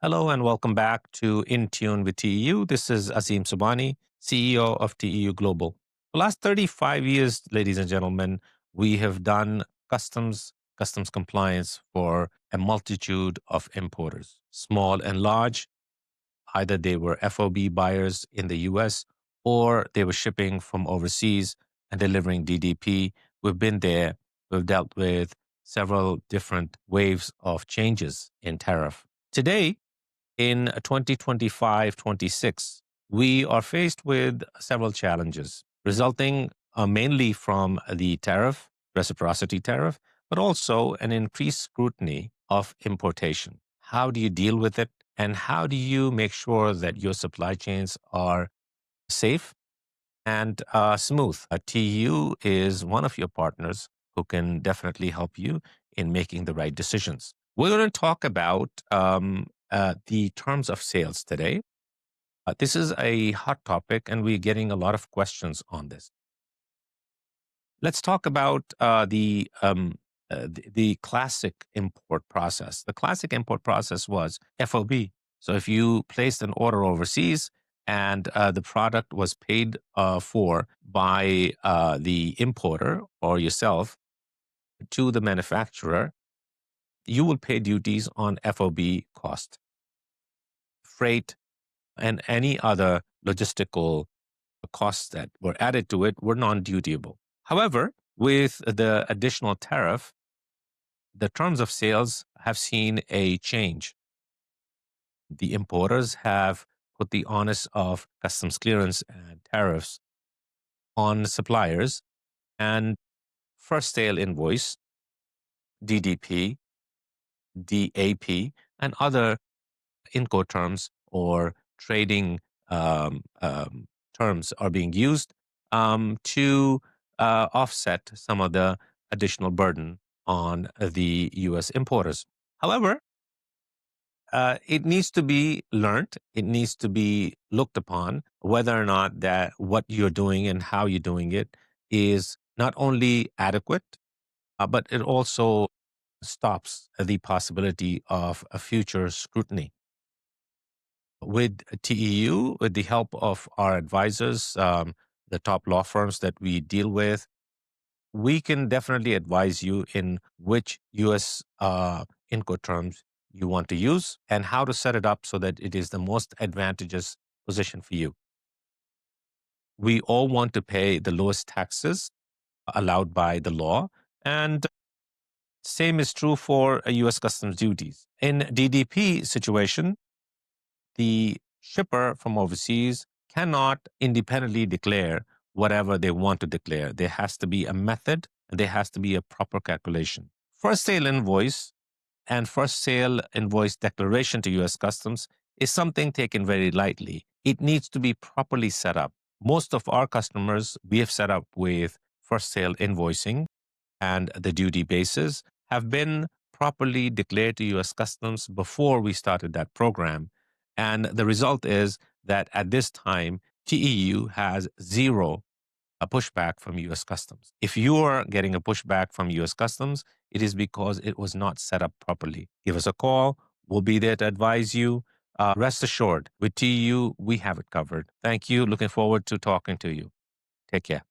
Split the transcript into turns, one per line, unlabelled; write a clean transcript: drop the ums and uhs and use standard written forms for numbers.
Hello and welcome back to InTune with TEU. This is Azeem Subhani, CEO of TEU Global. The last 35 years, ladies and gentlemen, we have done customs compliance for a multitude of importers, small and large. Either they were FOB buyers in the US or they were shipping from overseas and delivering DDP. We've been there. We've dealt with several different waves of changes in tariff. Today, in 2025-26, we are faced with several challenges resulting mainly from the tariff, reciprocity tariff, but also an increased scrutiny of importation. How do you deal with it? And how do you make sure that your supply chains are safe and smooth? TU is one of your partners who can definitely help you in making the right decisions. We're going to talk about the terms of sales today. This is a hot topic, and we're getting a lot of questions on this. Let's talk about the classic import process. The classic import process was FOB. So if you placed an order overseas and the product was paid for by the importer or yourself to the manufacturer, you will pay duties on FOB cost. Freight and any other logistical costs that were added to it were non-dutiable. However, with the additional tariff, the terms of sales have seen a change. The importers have put the onus of customs clearance and tariffs on suppliers, and first sale invoice, DDP, DAP, and other Incoterms or trading terms are being used to offset some of the additional burden on the U.S. importers. However, it needs to be learned. It needs to be looked upon whether or not that what you're doing and how you're doing it is not only adequate, but it also stops the possibility of a future scrutiny. With TEU, with the help of our advisors, the top law firms that we deal with, we can definitely advise you in which US Incoterms you want to use and how to set it up so that it is the most advantageous position for you. We all want to pay the lowest taxes allowed by the law, and same is true for US customs duties. In DDP situation, the shipper from overseas cannot independently declare whatever they want to declare. There has to be a method and there has to be a proper calculation. First sale invoice and first sale invoice declaration to US Customs is something taken very lightly. It needs to be properly set up. Most of our customers we have set up with first sale invoicing and the duty basis have been properly declared to US Customs before we started that program. And the result is that at this time, TEU has zero pushback from US Customs. If you are getting a pushback from US Customs, it is because it was not set up properly. Give us a call. We'll be there to advise you. Rest assured, with TEU, we have it covered. Thank you. Looking forward to talking to you. Take care.